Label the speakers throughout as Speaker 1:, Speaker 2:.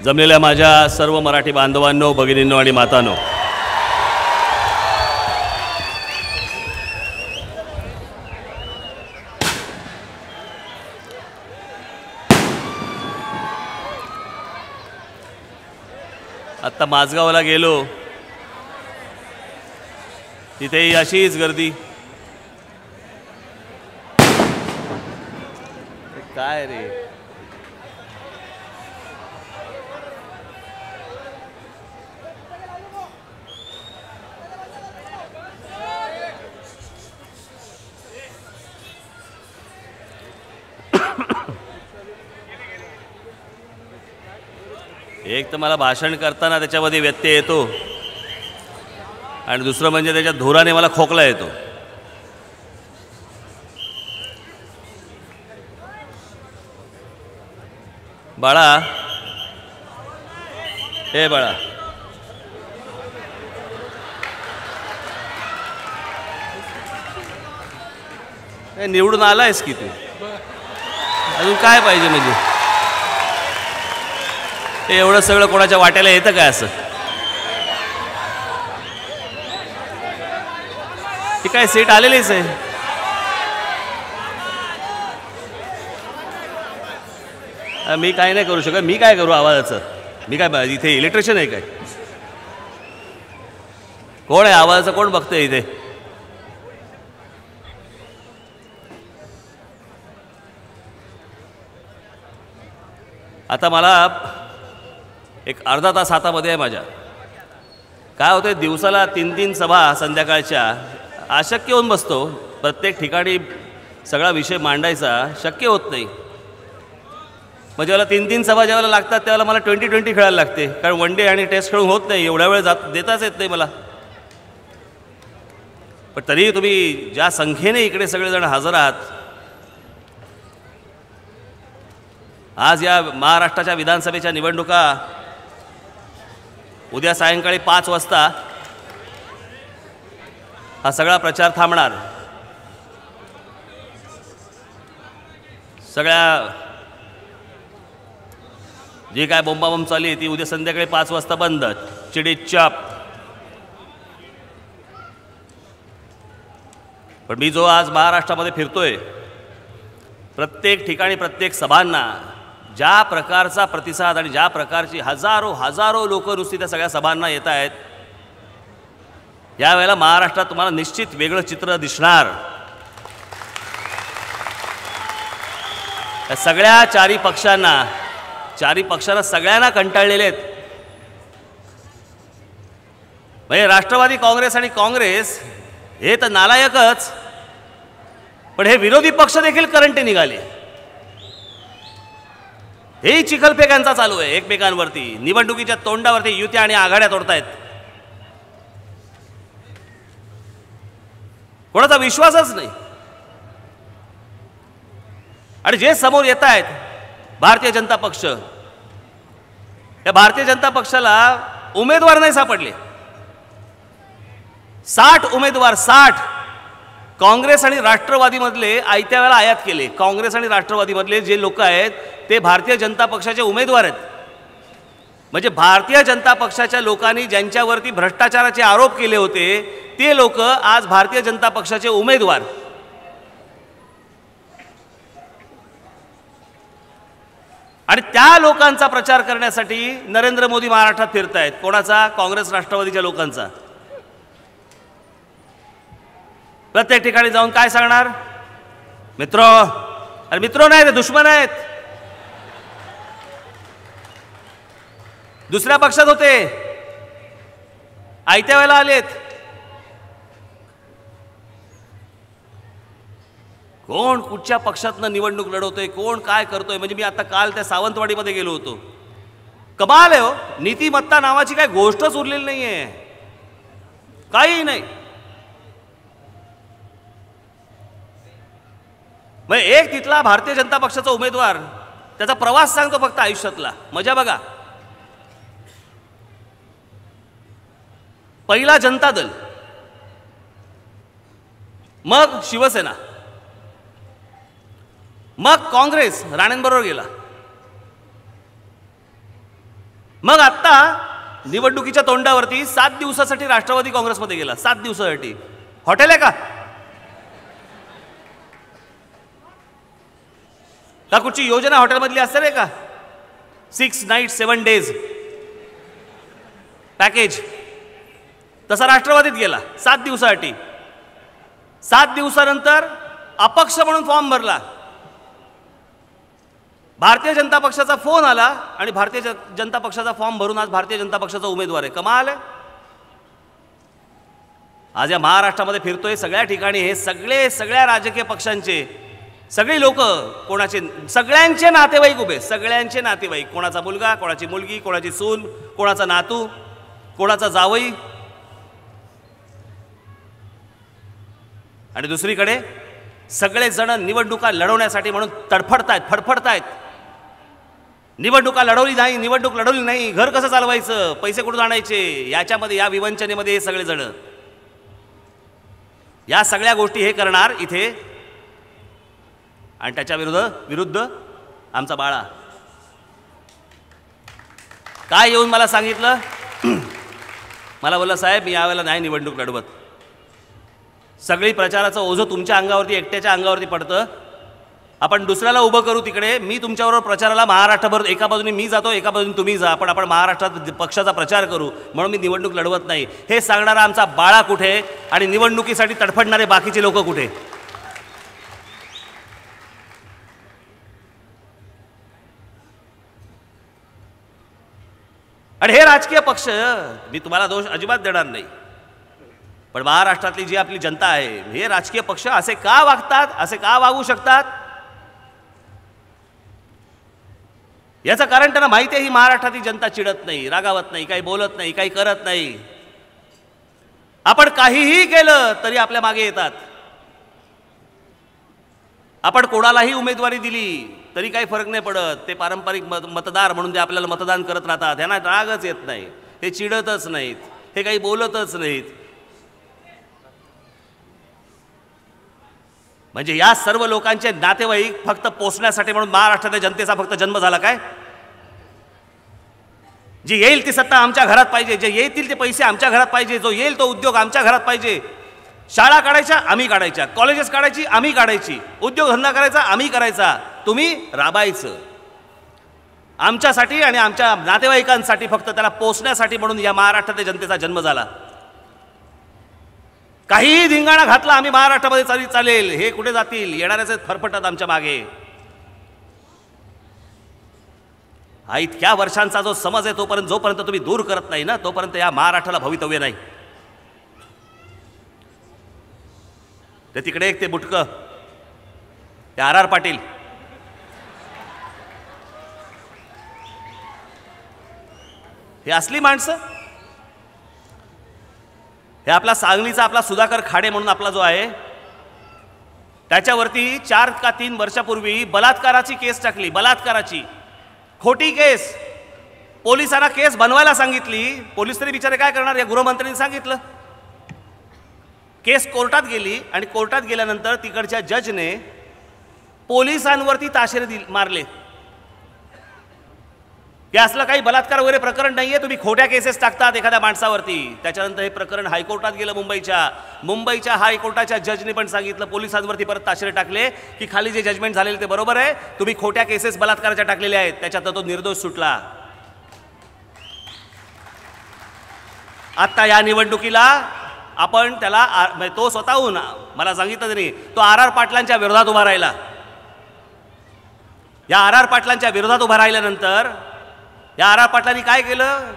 Speaker 1: जमलेल्या माझ्या सर्व मराठी बांधवांनो, भगिनींनो आणि मातांनो, आत्ता माझगावला गेलो, तिथेही अशीच गर्दी. काय रे, एक तर मला भाषण करताना त्याच्यामध्ये व्यत्यय येतो आणि दुसरं म्हणजे त्याच्या धुराने मला खोकला येतो. बाळा, हे बाळा, निवडून आलायस की तू? अजून काय पाहिजे? म्हणजे हे एवढं सगळं कोणाच्या वाट्याला येतं काय? असं ती काय सीट आलेलीच आहे. मी काय नाही करू शकत. मी काय करू आवाजाचं? मी काय इथे इलेक्ट्रिशियन आहे काय? कोण आहे आवाजाचं? कोण बघतंय इथे? आता मला एक अर्धा तास हातामध्ये आहे माझ्या. काय होतं, दिवसाला 3-3 सभा संध्याकाळच्या अशक्य होऊन बसतो. प्रत्येक ठिकाणी सगळा विषय मांडायचा शक्य होत नाही. मग जेव्हा 3-3 सभा ज्यावेळेला लागतात त्यावेळेला मला 20-20 खेळायला लागते, कारण वन डे आणि टेस्ट खेळून होत नाही. एवढ्या वेळ देताच येत नाही मला. पण तरीही तुम्ही ज्या संख्येने इकडे सगळेजण हजर आहात, आज या महाराष्ट्राच्या विधानसभेच्या निवडणुका उद्या सायंकाळी 5 वाजता हा सगळा प्रचार थांबणार. सगळ्या जी काय बोंबाबोंब चालू आहे ती उद्या संध्याकाळी 5 वाजता बंद, चिडीचाप. पण मी जो आज महाराष्ट्रामध्ये फिरतोय, प्रत्येक ठिकाणी प्रत्येक सभांना ज्या प्रकारचा प्रतिसाद आणि ज्या प्रकारची हजारो लोक नुसती त्या सगळ्या सभांना येत आहेत, यावेळेला महाराष्ट्रात तुम्हाला निश्चित वेगळं चित्र दिसणार. या सगळ्या चारी पक्षांना सगळ्यांना कंटाळलेले आहेत. म्हणजे राष्ट्रवादी काँग्रेस आणि काँग्रेस हे तर नालायकच, पण हे विरोधी पक्ष देखील करंटे निघाले. हेही चिखलफेक यांचा चालू आहे एकमेकांवरती. निवडणुकीच्या तोंडावरती युत्या आणि आघाड्या तोडतायत. कोणाचा विश्वासच नाही. आणि जे समोर येत आहेत भारतीय जनता पक्ष, या भारतीय जनता पक्षाला उमेदवार नाही सापडले. 60 उमेदवार, 60 काँग्रेस आणि राष्ट्रवादीमधले आयत्या वेळेला आयात केले. काँग्रेस आणि राष्ट्रवादीमधले जे लोक आहेत ते भारतीय जनता पक्षाचे उमेदवार आहेत. म्हणजे भारतीय जनता पक्षाच्या लोकांनी ज्यांच्यावरती भ्रष्टाचाराचे आरोप केले होते ते लोक आज भारतीय जनता पक्षाचे उमेदवार. आणि त्या लोकांचा प्रचार करण्यासाठी नरेंद्र मोदी महाराष्ट्रात फिरतायत. कोणाचा? काँग्रेस राष्ट्रवादीच्या लोकांचा. प्रत्येक ठिकाणी जाऊन काय सांगणार? मित्र, अरे मित्र नाही, दुश्मन आहेत. दुसऱ्या पक्षात होते, आयत्या वेळेला आलेत. कोण कुठच्या पक्षातनं निवडणूक लढवतोय, कोण काय करतोय. म्हणजे मी आता काल त्या सावंतवाडीमध्ये गेलो होतो. कमाल आहे हो. नीतिमत्ता नावाची काय गोष्टच उरलेली नाहीये, काही नाही. मग एक तिथला भारतीय जनता पक्षाचा उमेदवार त्याचा प्रवास सांगतो फक्त आयुष्यातला. मजा बघा. पहिला जनता दल, मग शिवसेना, मग काँग्रेस राणेंबरोबर गेला. मग आत्ता निवडणुकीच्या तोंडावरती 7 दिवसासाठी राष्ट्रवादी काँग्रेसमध्ये गेला. 7 दिवसासाठी. हॉटेल आहे का? का कुठची योजना हॉटेलमधली असेल आहे का? 6 नाईट 7 डेज पॅकेज तसा राष्ट्रवादीत गेला 7 दिवसासाठी. 7 दिवसानंतर अपक्ष म्हणून फॉर्म भरला. भारतीय जनता पक्षाचा फोन आला आणि भारतीय जनता पक्षाचा फॉर्म भरून आज भारतीय जनता पक्षाचा उमेदवार आहे. कमाल आहे. आज या महाराष्ट्रामध्ये फिरतोय सगळ्या ठिकाणी. हे सगळ्या राजकीय पक्षांचे सगळी लोक, कोणाचे, सगळ्यांचे नातेवाईक उभे. सगळ्यांचे नातेवाईक. कोणाचा मुलगा, कोणाची मुलगी, कोणाची सून, कोणाचा नातू, कोणाचा जावई. आणि दुसरीकडे सगळेजण निवडणुका लढवण्यासाठी म्हणून तडफडतायत, फडफडतायत. निवडणुका लढवली नाही, निवडणूक लढवली नाही, घर कसं चालवायचं, पैसे कुठून आणायचे, याच्यामध्ये, या विवंचनेमध्ये हे सगळेजण, या सगळ्या गोष्टी हे करणार इथे. आणि त्याच्या विरुद्ध आमचा बाळा काय येऊन मला सांगितलं, मला बोलला साहेब मी यावेळेला नाही निवडणूक लढवत. सगळी प्रचाराचं ओझं तुमच्या अंगावरती, एकट्याच्या अंगावरती पडतं. आपण दुसऱ्याला उभं करू तिकडे. मी तुमच्याबरोबर प्रचाराला महाराष्ट्रभर, एका बाजूने मी जातो, एका बाजूने तुम्ही जा, आपण महाराष्ट्रात पक्षाचा प्रचार करू, म्हणून मी निवडणूक लढवत नाही. हे सांगणारा आमचा बाळा कुठे आणि निवडणुकीसाठी तडफडणारे बाकीचे लोक कुठे? आणि हे राजकीय पक्ष, मी तुम्हाला दोष अजिबात देणार नाही, पण महाराष्ट्रातली जी आपली जनता आहे, हे राजकीय पक्ष असे का वागतात, असे का वागू शकतात, याचं कारण त्यांना माहिती आहे. ही महाराष्ट्रातली जनता चिडत नाही, रागावत नाही, काही बोलत नाही, काही करत नाही. आपण काहीही केलं तरी आपल्या मागे येतात. आपण कोणालाही उमेदवारी दिली तरी काही फरक नाही पडत. ते पारंपरिक मतदार म्हणून ते आपल्याला मतदान करत राहतात. ह्यांना रागच येत नाही, हे चिडतच नाहीत, हे काही बोलतच नाहीत. म्हणजे या सर्व लोकांचे नातेवाईक फक्त पोचण्यासाठी म्हणून महाराष्ट्राच्या जनतेचा फक्त जन्म झाला काय? जी येईल ती सत्ता आमच्या घरात पाहिजे, जे येतील ते पैसे आमच्या घरात पाहिजे, जो येईल तो उद्योग आमच्या घरात पाहिजे. शाळा काढायच्या आम्ही काढायच्या, कॉलेजेस काढायची आम्ही काढायची, उद्योगधंदा करायचा आम्ही करायचा, तुम्ही राबायचं आमच्यासाठी आणि आमच्या नातेवाईकांसाठी. फक्त त्याला पोचण्यासाठी म्हणून या महाराष्ट्राच्या जनतेचा जन्म झाला. काहीही धिंगाणा घातला आम्ही महाराष्ट्रामध्ये चालेल, हे कुठे जातील, येणाऱ्याचे फरफटत आमच्या मागे. हा इतक्या वर्षांचा जो समज आहे, जोपर्यंत तुम्ही दूर करत नाही ना, तोपर्यंत या महाराष्ट्राला भवितव्य नाही. ते तिकडे एक ते बुटकं, ते आर पाटील, हे असली माणसं. हे आपला सांगलीचा आपला सुधाकर खाडे म्हणून आपला जो आहे, त्याच्यावरती 4 का 3 वर्षापूर्वी बलात्काराची केस टाकली. बलात्काराची खोटी केस. पोलिसांना केस बनवायला सांगितली. पोलीस तरी बिचारे काय करणार, या गृहमंत्र्यांनी सांगितलं. केस कोर्टात गेली आणि कोर्टात गेल्यानंतर तिकडच्या जजने पोलिसांवरती ताशेरे मारले की असलं काही बलात्कार वगैरे प्रकरण नाहीये, तुम्ही खोट्या केसेस टाकतात एखाद्या माणसावरती. त्याच्यानंतर हे प्रकरण हायकोर्टात गेलं. मुंबईच्या हायकोर्टाच्या जजने पण सांगितलं, पोलिसांवरती परत ताशेरे टाकले की खाली जे जजमेंट झालेले ते बरोबर आहे, तुम्ही खोट्या केसेस बलात्काराच्या टाकलेल्या आहेत. त्याच्यात तो निर्दोष सुटला. आता या निवडणुकीला आपण त्याला, तो स्वतःहून मला सांगितलं तरी, तो आर पाटलांच्या विरोधात उभा राहिला. या आर पाटलांच्या विरोधात उभा राहिल्यानंतर या आर पाटलांनी काय केलं,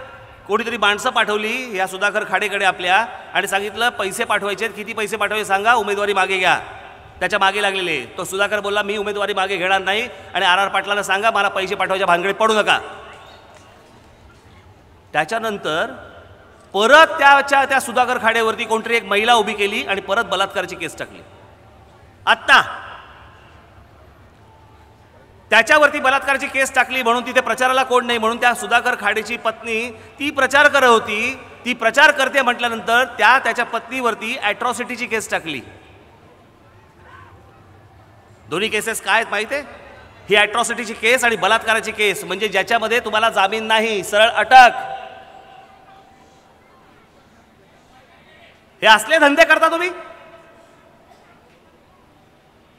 Speaker 1: कोणीतरी माणसं पाठवली या सुधाकर खाडेकडे आपल्या आणि सांगितलं पैसे पाठवायचे, किती पैसे पाठवायचे सांगा, उमेदवारी मागे घ्या. त्याच्या मागे लागलेले. तो सुधाकर बोलला मी उमेदवारी मागे घेणार नाही आणि आर पाटलांना सांगा मला पैसे पाठवायच्या भानगडीत पडू नका. त्याच्यानंतर परत त्या सुधाकर खाडेवरती कोणतरी एक महिला उभी केली आणि परत बलात्काराची केस टाकली. आत्ता त्याच्यावरती बलात्काराची केस टाकली म्हणून तिथे प्रचाराला कोण नाही, म्हणून त्या सुधाकर खाडेची पत्नी ती प्रचार करत होती. ती प्रचार करते म्हटल्यानंतर त्याच्या पत्नीवरती ॲट्रॉसिटीची केस टाकली. दोन्ही केसेस काय आहेत माहिती आहे? ही ॲट्रॉसिटीची केस आणि बलात्काराची केस, म्हणजे ज्याच्यामध्ये तुम्हाला जामीन नाही, सरळ अटक. हे असले धंदे करता तुम्ही?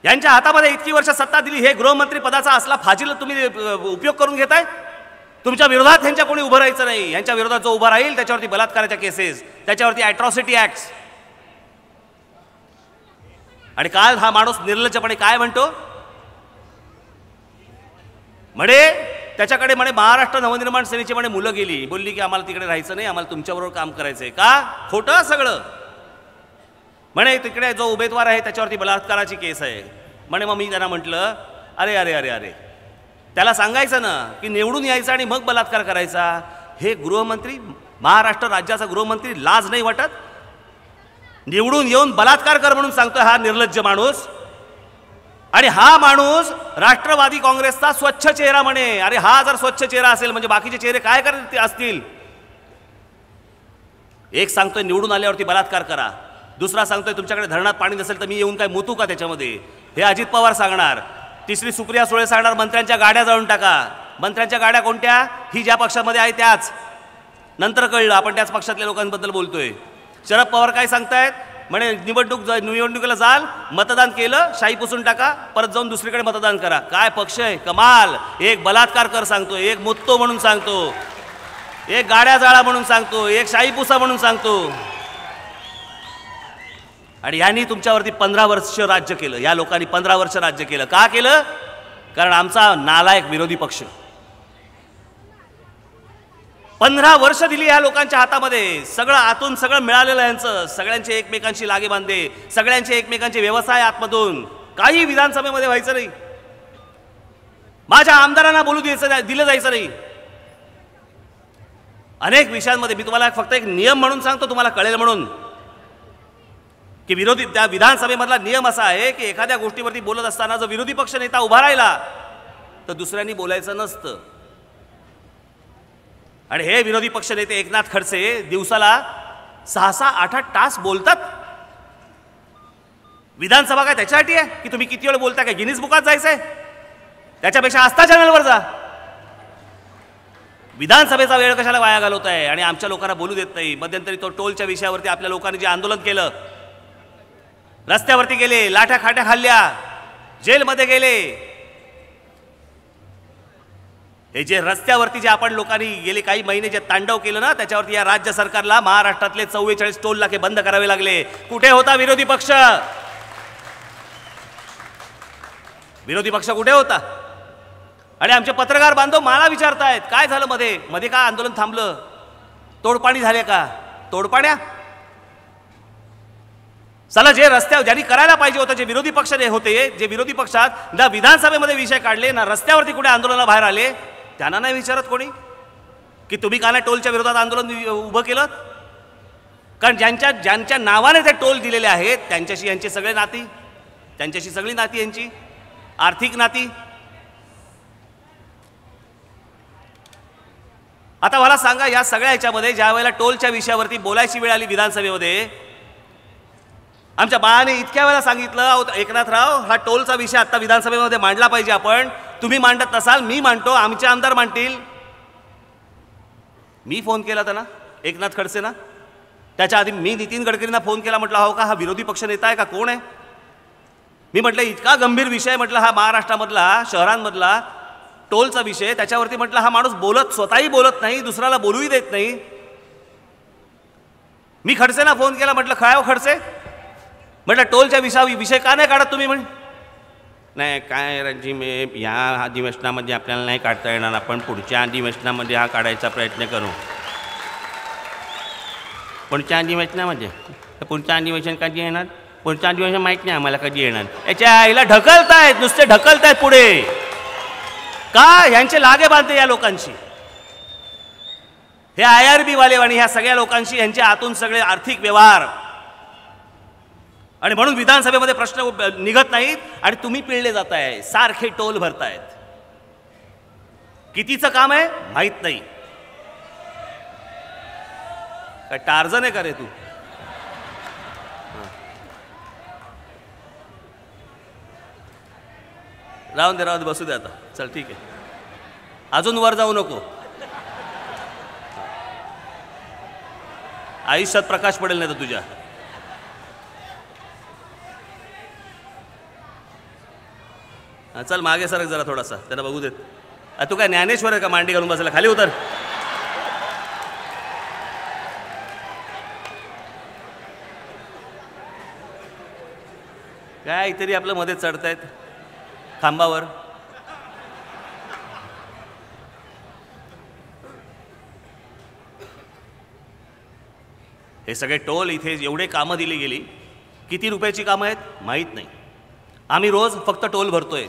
Speaker 1: यांच्या हातामध्ये इतकी वर्ष सत्ता दिली, हे गृहमंत्री पदाचा असला फाजील तुम्ही उपयोग करून घेताय. तुमच्या विरोधात ह्यांच्या कोणी उभं राहायचं नाही. यांच्या विरोधात जो उभा राहील त्याच्यावरती बलात्काराच्या केसेस, त्याच्यावरती ॲट्रॉसिटी ॲक्ट्स. आणि काल हा माणूस निर्लज्जपणे काय म्हणतो, म्हणे त्याच्याकडे म्हणे महाराष्ट्र नवनिर्माण सेनेची म्हणे मुलं गेली, बोलली की आम्हाला तिकडे राहायचं नाही, आम्हाला तुमच्याबरोबर काम करायचंय. का? खोटं सगळं. म्हणे तिकडे जो उमेदवार आहे त्याच्यावरती बलात्काराची केस आहे म्हणे. मग मी त्यांना म्हटलं, अरे अरे अरे अरे, त्याला सांगायचं ना की निवडून यायचं आणि मग बलात्कार करायचा. हे गृहमंत्री, महाराष्ट्र राज्याचा गृहमंत्री, लाज नाही वाटत? निवडून येऊन बलात्कार कर म्हणून सांगतोय हा निर्लज्ज माणूस. आणि हा माणूस राष्ट्रवादी काँग्रेसचा स्वच्छ चेहरा म्हणे. अरे हा जर स्वच्छ चेहरा असेल म्हणजे बाकीचे चेहरे काय करत असतील? एक सांगतोय निवडून आल्यावरती बलात्कार करा, दुसरा सांगतोय तुमच्याकडे धरणात पाणी नसेल तर मी येऊन काय मुतू का त्याच्यामध्ये, हे अजित पवार सांगणार. तिसरी सुप्रिया सुळे सांगणार मंत्र्यांच्या गाड्या जाळून टाका. मंत्र्यांच्या गाड्या कोणत्या? ही ज्या पक्षामध्ये आहे त्याच. नंतर कळलं आपण त्याच पक्षातल्या लोकांबद्दल बोलतोय. शरद पवार काय सांगतायत म्हणे, निवडणुकीला जाल, मतदान केलं, शाई पुसून टाका, परत जाऊन दुसरीकडे मतदान करा. काय पक्ष आहे? कमाल. एक बलात्कार कर सांगतो, एक मुत्तो म्हणून सांगतो, एक गाड्या जाळा म्हणून सांगतो, एक शाई पुसा म्हणून सांगतो. आणि यांनी तुमच्यावरती 15 वर्ष राज्य केलं. या लोकांनी 15 वर्ष राज्य केलं. का केलं? कारण आमचा नालायक विरोधी पक्ष 15 वर्ष दिली ह्या लोकांच्या हातामध्ये. सगळं आतून सगळं मिळालेलं यांचं, सगळ्यांचे एकमेकांशी लागे बांधे, सगळ्यांचे एकमेकांचे व्यवसाय आतमधून. काही विधानसभेमध्ये व्हायचं नाही, माझ्या आमदारांना बोलू दिलं जायचं नाही. अनेक विषयांमध्ये मी तुम्हाला फक्त एक नियम म्हणून सांगतो, तुम्हाला कळेल म्हणून, की विरोधी त्या विधानसभेमधला नियम असा आहे की एखाद्या गोष्टीवरती बोलत असताना जर विरोधी पक्ष नेता उभा राहिला तर दुसऱ्यांनी बोलायचं नसतं. आणि हे विरोधी पक्ष नेते एकनाथ खडसे दिवसाला 6-6, 8-8 तास बोलतात. विधानसभा काय त्याच्यासाठी आहे की तुम्ही किती वेळ बोलता? काय गिनीज बुकात जायचंय? त्याच्यापेक्षा आस्था चॅनलवर जा. विधानसभेचा वेळ कशाला वाया घालवताय? आणि आमच्या लोकांना बोलू देत नाही. मध्यंतरी तो टोलच्या विषयावरती आपल्या लोकांनी जे आंदोलन केलं, रस्त्यावरती गेले, लाठ्या खाट्या खाल्ल्या, जेलमध्ये गेले. हे जे रस्त्यावरती जे आपण लोकांनी गेले काही महिने जे तांडव केलं ना, त्याच्यावरती या राज्य सरकारला महाराष्ट्रातले 44 टोल नाके बंद करावे लागले. कुठे होता विरोधी पक्ष? विरोधी पक्ष कुठे होता? आणि आमचे पत्रकार बांधव मला विचारतायत काय झालं मध्ये मध्ये, का आंदोलन थांबलं? तोडपाणी झाले का? तोडपाण्या चला, जे रस्त्यावर ज्यांनी करायला पाहिजे होतं, जे विरोधी पक्ष होते, जे विरोधी पक्षात ना विधानसभेमध्ये विषय काढले ना रस्त्यावरती कुठे आंदोलनाला बाहेर आले, त्यांना नाही विचारत कोणी की तुम्ही का नाही टोलच्या विरोधात आंदोलन उभं केलं? कारण ज्यांच्या नावाने ते टोल दिलेले आहेत त्यांच्याशी यांची सगळे नाती, त्यांच्याशी सगळी नाती यांची आर्थिक नाती. आता मला सांगा, या सगळ्या ह्याच्यामध्ये ज्या वेळेला टोलच्या विषयावरती बोलायची वेळ आली विधानसभेमध्ये, आमच्या बाळाने इतक्या वेळा सांगितलं, एकनाथराव हा टोलचा विषय आता विधानसभेमध्ये मांडला पाहिजे आपण. तुम्ही मांडत नसाल, मी मांडतो, आमचे आमदार मांडतील. मी फोन केला त्यांना, एकनाथ खडसेंना. त्याच्या आधी मी नितीन गडकरींना फोन केला. म्हटलं हो का, हा विरोधी पक्ष नेता आहे का, कोण आहे? मी म्हटलं इतका गंभीर विषय, म्हटलं हा महाराष्ट्रामधला शहरांमधला टोलचा विषय, त्याच्यावरती म्हटलं हा माणूस स्वतःही बोलत नाही, दुसऱ्याला बोलूही देत नाही. मी खडसेंना फोन केला. म्हटलं खळाव खडसे, म्हटलं टोलच्या विषय का नाही काढत तुम्ही? म्हणे नाही काय रणजी, मी ह्या अधिवेशनामध्ये आपल्याला नाही काढता येणार, आपण पुढच्या अधिवेशनामध्ये हा काढायचा प्रयत्न करू. पुढच्या अधिवेशनामध्ये? पुढच्या अधिवेशन कधी येणार? पुढच्या अधिवेशन माहीत नाही आम्हाला कधी येणार. याच्या आईला ढकलतायत, नुसते ढकलतायत पुढे. का? यांचे लागे बांधते या लोकांशी, हे IRB वाले आणि ह्या सगळ्या लोकांशी यांचे आतून सगळे आर्थिक व्यवहार. आणि म्हणून विधानसभेमध्ये प्रश्न निघत नाहीत आणि तुम्ही पिळले जाताय, सारखे टोल भरतायत. कितीचं काम आहे माहित नाही. काय टार्झन आहे का रे तू? राहून दे बसू दे आता. चल ठीक आहे, अजून वर जाऊ नको. आयुष्यात प्रकाश पडेल नाही तर तुझ्या. चल मागे सरक जरा थोडासा, त्यांना बघू देत. तू काय ज्ञानेश्वर आहे का मांडी घालून बसायला? खाली उतर. काय तरी आपलं मध्ये चढतायत खांबावर. हे सगळे टोल इथे एवढे कामं दिली गेली. किती रुपयाची कामं आहेत माहीत नाही. आम्ही रोज फक्त टोल भरतोय.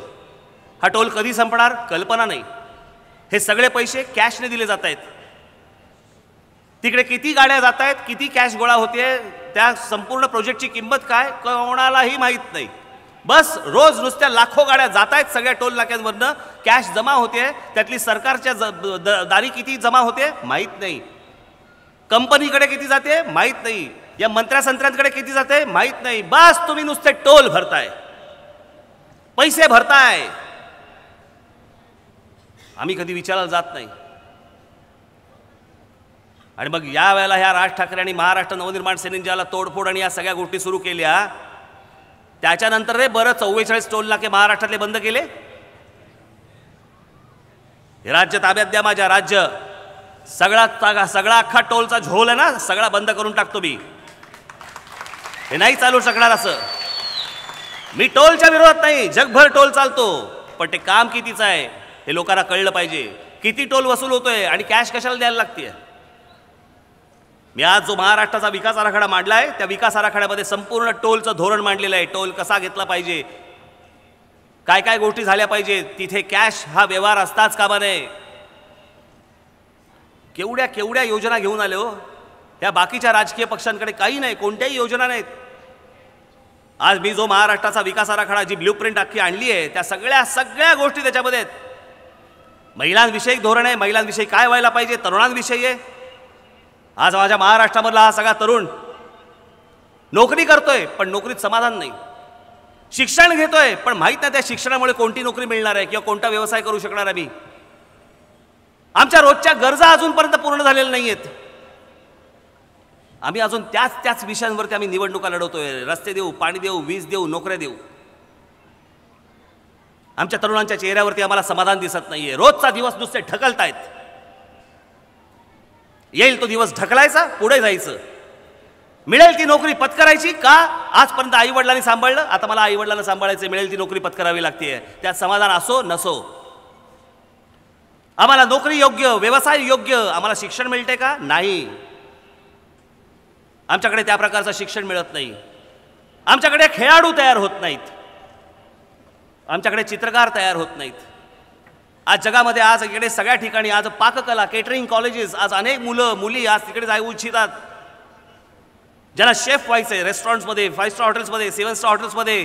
Speaker 1: हा टोल कधी संपणार कल्पना नाही. हे सगळे पैसे कॅशने दिले जात आहेत. तिकडे किती गाड्या जात आहेत, किती कॅश गोळा होते, त्या संपूर्ण प्रोजेक्टची किंमत काय कोणालाही माहीत नाही. बस रोज नुसत्या लाखो गाड्या जात आहेत सगळ्या टोल नाक्यांवरनं. कॅश जमा होते, त्यातली सरकारच्या दारी किती जमा होते माहीत नाही. कंपनीकडे किती जाते माहीत नाही. या मंत्र्यांकडे किती जाते माहीत नाही. बस तुम्ही नुसते टोल भरताय, पैसे भरताय. आम्ही कधी विचारायला जात नाही. आणि मग या वेळेला ह्या राज ठाकरे आणि महाराष्ट्र नवनिर्माण सेनेने ज्याला तोडफोड आणि या सगळ्या गोष्टी सुरू केल्या, त्याच्यानंतर रे बरं 44 टोल नाके महाराष्ट्रातले बंद केले. हे राज्य ताब्यात द्या माझ्या. राज्य सगळा अख्खा टोलचा झोल आहे ना, सगळा बंद करून टाकतो मी. हे नाही चालू शकणार असं. मी टोलच्या विरोधात नाही, जगभर टोल चालतो, पण ते काम कितीचं आहे हे लोकांना कळलं पाहिजे. किती टोल वसूल होतोय आणि कॅश कशाला द्यायला लागते. मी आज जो महाराष्ट्राचा विकास आराखडा मांडला आहे, त्या विकास आराखड्यामध्ये संपूर्ण टोलचं धोरण मांडलेलं आहे. टोल कसा घेतला पाहिजे, काय काय गोष्टी झाल्या पाहिजे, तिथे कॅश हा व्यवहार असताच कामा नये. केवढ्या केवढ्या योजना घेऊन आले हो. त्या बाकीच्या राजकीय पक्षांकडे काही नाही, कोणत्याही योजना नाहीत. आज मी जो महाराष्ट्राचा विकास आराखडा, जी ब्ल्यूप्रिंट अख्खी आणली आहे, त्या सगळ्या गोष्टी त्याच्यामध्ये आहेत. महिलांविषयी धोरण आहे, महिलांविषयी काय व्हायला पाहिजे, तरुणांविषयी आहे. आज माझ्या महाराष्ट्रामधला हा सगळा तरुण नोकरी करतोय पण नोकरीत समाधान नाही. शिक्षण घेतोय पण माहीत नाही त्या शिक्षणामुळे कोणती नोकरी मिळणार आहे किंवा कोणता व्यवसाय करू शकणार आहे मी. आमच्या रोजच्या गरजा अजूनपर्यंत पूर्ण झालेल्या नाही आहेत. आम्ही अजून त्याच विषयांवरती आम्ही निवडणुका लढवतोय. रस्ते देऊ, पाणी देऊ, वीज देऊ, नोकऱ्या देऊ. आमच्या तरुणांच्या चेहऱ्यावरती आम्हाला समाधान दिसत नाहीये. रोजचा दिवस नुसते ढकलतायत. येईल तो दिवस ढकलायचा, पुढे जायचं. मिळेल ती नोकरी पत्करायची. का आजपर्यंत आई वडिलांनी सांभाळलं, आता मला आई वडिलांना सांभाळायचं. मिळेल ती नोकरी पत्करावी लागते. त्यात समाधान असो नसो. आम्हाला नोकरी योग्य, व्यवसाय योग्य. आम्हाला शिक्षण मिळते का नाही. आमच्याकडे त्या प्रकारचं शिक्षण मिळत नाही. आमच्याकडे खेळाडू तयार होत नाहीत. आमच्याकडे चित्रकार तयार होत नाहीत. आज जगामध्ये, आज इकडे सगळ्या ठिकाणी, आज पाककला, केटरिंग कॉलेजेस, आज अनेक मुलं मुली आज तिकडे जाऊ इच्छितात. ज्यांना शेफ व्हायचंय, रेस्टॉरंट्समध्ये, 5 स्टार हॉटेल्समध्ये, 7 स्टार हॉटेल्समध्ये,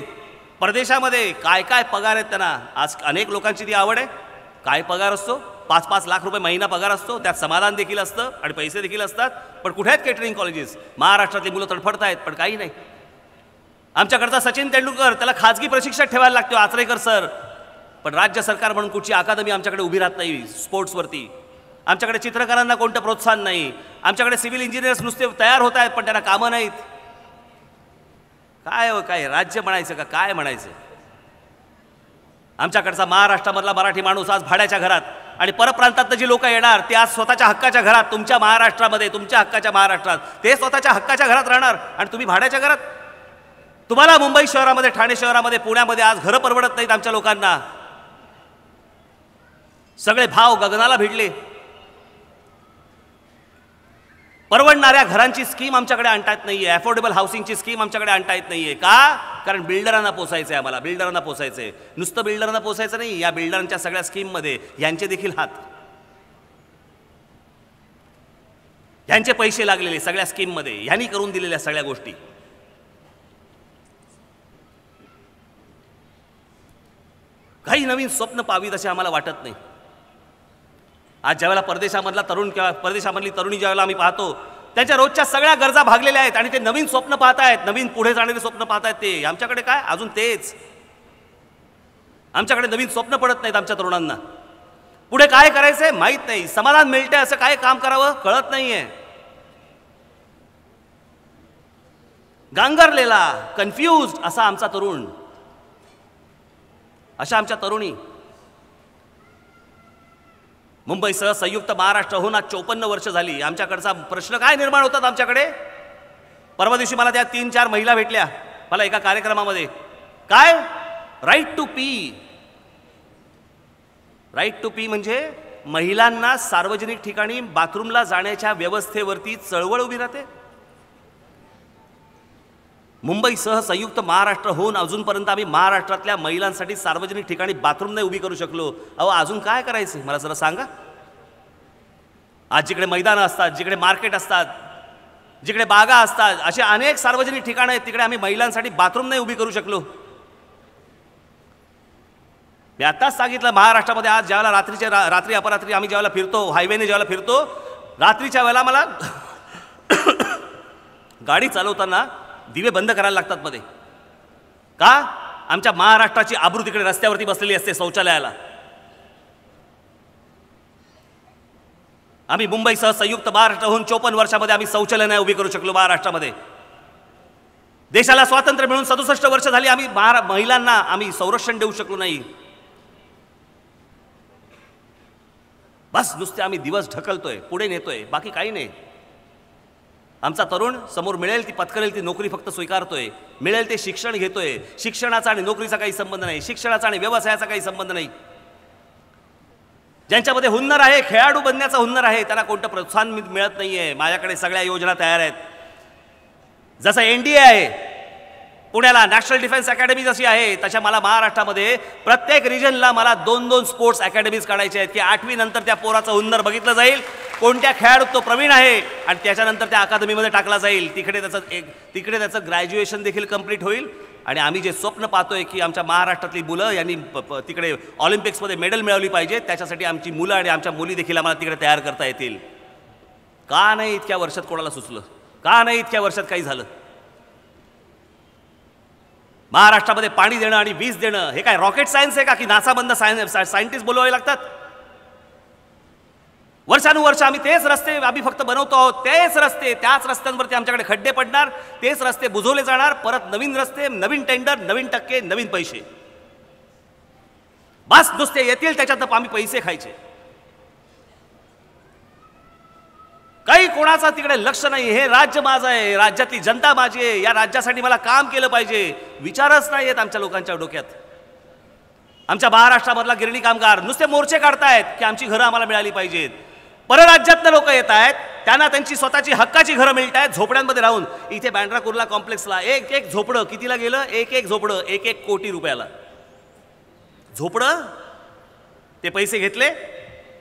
Speaker 1: परदेशामध्ये काय काय पगार आहेत त्यांना. आज अनेक लोकांची ती आवड आहे. काय पगार असतो, 5-5 लाख रुपये महिना पगार असतो. त्यात समाधान देखील असतं आणि पैसे देखील असतात. पण कुठे आहेत केटरिंग कॉलेजेस. महाराष्ट्रातली मुलं तडफडत आहेत पण काही नाही. आमच्याकडचा सचिन तेंडुलकर, त्याला खाजगी प्रशिक्षक ठेवायला लागतो, आचरेकर सर. पण राज्य सरकार म्हणून कुठची अकादमी आमच्याकडे उभी राहत नाही स्पोर्ट्सवरती. आमच्याकडे चित्रकारांना कोणतं प्रोत्साहन नाही. आमच्याकडे सिव्हिल इंजिनियर्स नुसते तयार होत आहेत पण त्यांना कामं नाहीत. काय राज्य म्हणायचं का काय म्हणायचं. आमच्याकडचा महाराष्ट्रामधला मराठी माणूस आज भाड्याच्या घरात, आणि परप्रांतात जी लोक येणार ते आज स्वतःच्या हक्काच्या घरात, तुमच्या महाराष्ट्रामध्ये, तुमच्या हक्काच्या महाराष्ट्रात ते स्वतःच्या हक्काच्या घरात राहणार आणि तुम्ही भाड्याच्या घरात. तुम्हाला मुंबई शहरामध्ये, ठाणे शहरामध्ये, पुण्यामध्ये आज घरं परवडत नाहीत आमच्या लोकांना. सगळे भाव गगनाला भिडले. परवडणाऱ्या घरांची स्कीम आमच्याकडे आणता येत नाहीये. अफोर्डेबल हाऊसिंगची स्कीम आमच्याकडे आणता येत नाहीये. का? कारण बिल्डरांना पोसायचं आहे. आम्हाला बिल्डरांना पोसायचं आहे. नुसतं बिल्डरांना पोसायचं नाही, या बिल्डरांच्या सगळ्या स्कीममध्ये यांचे देखील हात, यांचे पैसे लागलेले सगळ्या स्कीममध्ये, यांनी करून दिलेल्या सगळ्या गोष्टी. काही नवीन स्वप्न पावीत असे आम्हाला वाटत नाही. आज ज्यावेळेला परदेशामधला तरुण किंवा परदेशामधली तरुणी ज्यावेळेला आम्ही पाहतो, त्यांच्या रोजच्या सगळ्या गरजा भागलेल्या आहेत आणि ते नवीन स्वप्न पाहत आहेत, नवीन पुढे जाणारे स्वप्न पाहत आहेत. ते आमच्याकडे काय अजून तेच. आमच्याकडे नवीन स्वप्न पडत नाहीत आमच्या तरुणांना. पुढे काय करायचंय माहीत नाही, समाधान मिळतंय असं काय काम करावं कळत नाहीये. गांगरलेला, कन्फ्युज्ड असा आमचा तरुण, अशा आमच्या तरुणी. मुंबईसह संयुक्त महाराष्ट्राहून आज 54 वर्ष झाली. आमच्याकडचा प्रश्न काय निर्माण होतात आमच्याकडे. परवा दिवशी मला त्या 3-4 महिला भेटल्या मला एका कार्यक्रमामध्ये. काय right to pee. Right to pee म्हणजे महिलांना सार्वजनिक ठिकाणी बाथरूमला जाण्याच्या व्यवस्थेवरती चळवळ उभी राहते. मुंबईसह संयुक्त महाराष्ट्र होऊन अजूनपर्यंत आम्ही महाराष्ट्रातल्या महिलांसाठी सार्वजनिक ठिकाणी बाथरूम नाही उभी करू शकलो. अहो अजून काय करायचं मला जरा सांगा. आज जिकडे मैदानं असतात, जिकडे मार्केट असतात, जिकडे बागा असतात, असे अनेक सार्वजनिक ठिकाणं आहेत, तिकडे आम्ही महिलांसाठी बाथरूम नाही उभी करू शकलो. मी आत्ताच सांगितलं महाराष्ट्रामध्ये आज ज्यावेळेला रात्री अपरात्री आम्ही ज्यावेळेला फिरतो, हायवेने ज्यावेळेला फिरतो, रात्रीच्या वेळेला मला गाडी चालवताना दिवे बंद करायला लागतात मध्ये. का? आमच्या महाराष्ट्राची आबरू तिकडे रस्त्यावरती बसलेली असते शौचालयाला. आम्ही मुंबईसह संयुक्त महाराष्ट्राहून 54 वर्षामध्ये आम्ही शौचालय नाही उभी करू शकलो महाराष्ट्रामध्ये. देशाला स्वातंत्र्य मिळून 67 वर्ष झाली आम्ही महिलांना आम्ही संरक्षण देऊ शकलो नाही. बस नुसते आम्ही दिवस ढकलतोय, पुढे नेतोय, बाकी काही नाही. आमचा तरुण समोर मिळेल ती पत्करेल ती नोकरी फक्त स्वीकारतोय, मिळेल ते शिक्षण घेतोय. शिक्षणाचा आणि नोकरीचा काही संबंध नाही, शिक्षणाचा आणि व्यवसायाचा काही संबंध नाही. ज्यांच्यामध्ये हुन्नर आहे, खेळाडू बनण्याचा हुन्नर आहे, त्यांना कोणतं प्रोत्साहन मिळत नाहीये. माझ्याकडे सगळ्या योजना तयार आहेत. जसं NDA आहे पुण्याला, नॅशनल डिफेन्स अकॅडमी जशी आहे, तशा मला महाराष्ट्रामध्ये प्रत्येक रिजनला मला 2-2 स्पोर्ट्स अकॅडमीज काढायच्या आहेत की 8वी नंतर त्या पोराचं हुन्नर बघितलं जाईल, कोणत्या खेळाडूत तो प्रवीण आहे, आणि त्याच्यानंतर त्या अकादमीमध्ये टाकला जाईल. तिकडे त्याचं ग्रॅज्युएशन देखील कंप्लीट होईल. आणि आम्ही जे स्वप्न पाहतोय की आमच्या महाराष्ट्रातली मुलं यांनी तिकडे ऑलिम्पिक्समध्ये मेडल मिळवली पाहिजे, त्याच्यासाठी आमची मुलं आणि आमच्या मुली देखील आम्हाला तिकडे तयार करता येतील. का नाही इतक्या वर्षात कोणाला सुचलं? का नाही इतक्या वर्षात काही झालं? महाराष्ट्रामध्ये पाणी देणं आणि वीज देणं हे काय रॉकेट सायन्स आहे का की नासाबंद सायंटिस्ट बोलवावे लागतात? वर्षानुवर्ष आम्ही तेच रस्ते आम्ही फक्त बनवतो आहोत. तेच रस्ते, त्याच रस्त्यांवरती आमच्याकडे खड्डे पडणार, तेच रस्ते बुजवले जाणार, परत नवीन रस्ते, नवीन टेंडर, नवीन टक्के, नवीन पैसे. बस नुसते येतील त्याच्यात आम्ही पैसे खायचे. काही कोणाचा तिकडे लक्ष नाही. हे राज्य माझं आहे, राज्यातली जनता माझी आहे, या राज्यासाठी मला काम केलं पाहिजे विचारच नाही येत आमच्या लोकांच्या डोक्यात. आमच्या महाराष्ट्रामधला गिरणी कामगार नुसते मोर्चे काढतायत की आमची घरं आम्हाला मिळाली पाहिजेत. परराज्यातनं लोक येत आहेत, त्यांना त्यांची स्वतःची हक्काची घरं मिळत आहेत झोपड्यांमध्ये राहून. इथे बँड्रा कुर्ला कॉम्प्लेक्सला एक झोपडं कितीला गेलं? एक झोपडं 1 कोटी रुपयाला झोपडं. ते पैसे घेतले,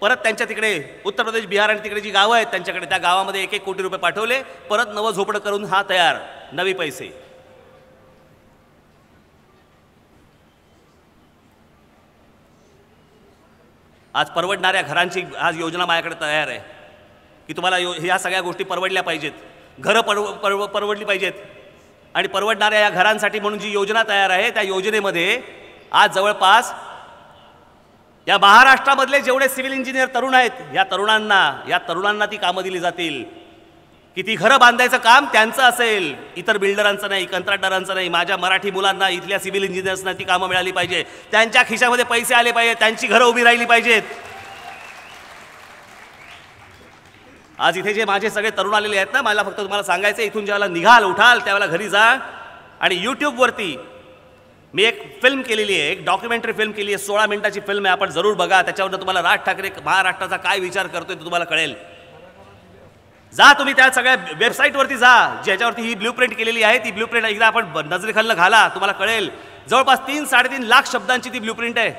Speaker 1: परत त्यांच्या तिकडे उत्तर प्रदेश, बिहार आणि तिकडे जी गावं आहेत त्यांच्याकडे, त्या गावामध्ये 1 कोटी रुपये पाठवले, परत नवं झोपडं करून हा तयार, नवे पैसे. आज परवडणाऱ्या घरांची आज योजना माझ्याकडे तयार आहे की तुम्हाला ह्या सगळ्या गोष्टी परवडल्या पाहिजेत, घरं परवडली पाहिजेत. आणि परवडणाऱ्या या घरांसाठी म्हणून जी योजना तयार आहे त्या योजनेमध्ये आज जवळपास या महाराष्ट्रामधले जेवढे सिव्हिल इंजिनियर तरुण आहेत, या तरुणांना ती कामं दिली जातील की ती घरं बांधायचं काम त्यांचं असेल, इतर बिल्डरांचं नाही, कंत्राटदारांचं नाही. माझ्या मराठी मुलांना, इथल्या सिव्हिल इंजिनियर्सना ती कामं मिळाली पाहिजे, त्यांच्या खिशामध्ये पैसे आले पाहिजे, त्यांची घरं उभी राहिली पाहिजेत. आज इथे जे माझे सगळे तरुण आलेले आहेत ना, मला फक्त तुम्हाला सांगायचं, इथून ज्यावेळेला निघाल उठाल त्यावेळेला घरी जा आणि यूट्यूबवरती मी एक फिल्म केलेली आहे, एक डॉक्युमेंटरी फिल्म केली आहे, 16 मिनिटाची फिल्म आहे, आपण जरूर बघा. त्याच्यावर तुम्हाला राज ठाकरे महाराष्ट्राचा काय विचार करतोय ते तुम्हाला कळेल. जा तुम्ही त्या सगळ्या वेबसाईटवरती जा ज्याच्यावरती ही ब्ल्यूप्रिंट केलेली आहे. ती ब्ल्यूप्रिंट एकदा आपण नजरेखालनं घाला, तुम्हाला कळेल. जवळपास 3-3.5 लाख शब्दांची ती ब्ल्यूप्रिंट आहे.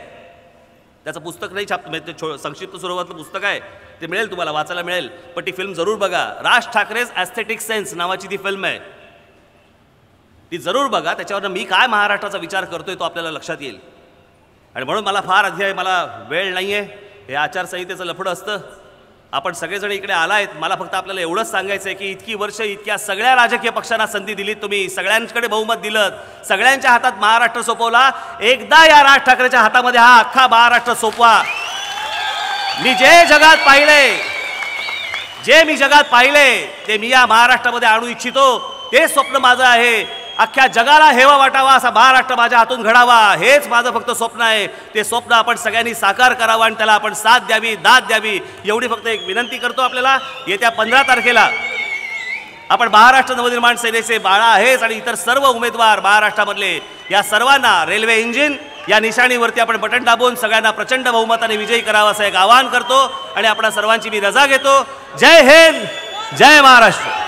Speaker 1: त्याचं पुस्तक नाही संक्षिप्त स्वरूपातलं पुस्तक आहे, ते मिळेल तुम्हाला, वाचायला मिळेल. पण ती फिल्म जरूर बघा. राज ठाकरेज ॲस्थेटिक सेन्स नावाची ती फिल्म आहे, ती जरूर बघा. त्याच्यावर मी काय महाराष्ट्राचा विचार करतोय तो आपल्याला लक्षात येईल. आणि म्हणून मला फार मला वेळ नाही आहे, हे आचारसंहितेचं लफडं असतं. आपण सगळेजण इकडे आलायत. मला फक्त आपल्याला एवढंच सांगायचं आहे की इतकी वर्ष इतक्या सगळ्या राजकीय पक्षांना संधी दिली तुम्ही, सगळ्यांकडे बहुमत दिलं, सगळ्यांच्या हातात महाराष्ट्र सोपवला. एकदा या राज ठाकरेच्या हातामध्ये हा अख्खा महाराष्ट्र सोपवा. मी जे जगात पाहिले ते मी या महाराष्ट्रामध्ये आणू इच्छितो. ते स्वप्न माझं आहे. अख्ख्या जगाला हेवा वाटावा असा महाराष्ट्र माझ्या हातून घडावा, हेच माझं फक्त स्वप्न आहे. ते स्वप्न आपण सगळ्यांनी साकार करावं आणि त्याला आपण साथ द्यावी, दाद द्यावी, एवढी फक्त एक विनंती करतो आपल्याला. येत्या 15 तारखेला आपण महाराष्ट्र नवनिर्माण सेनेचे बाळा आहेच आणि इतर सर्व उमेदवार महाराष्ट्रामधले या सर्वांना रेल्वे इंजिन या निशाणीवरती आपण बटन दाबून सगळ्यांना प्रचंड बहुमताने विजयी करावा असं एक आवाहन करतो आणि आपणा सर्वांची मी रजा घेतो. जय हिंद, जय महाराष्ट्र.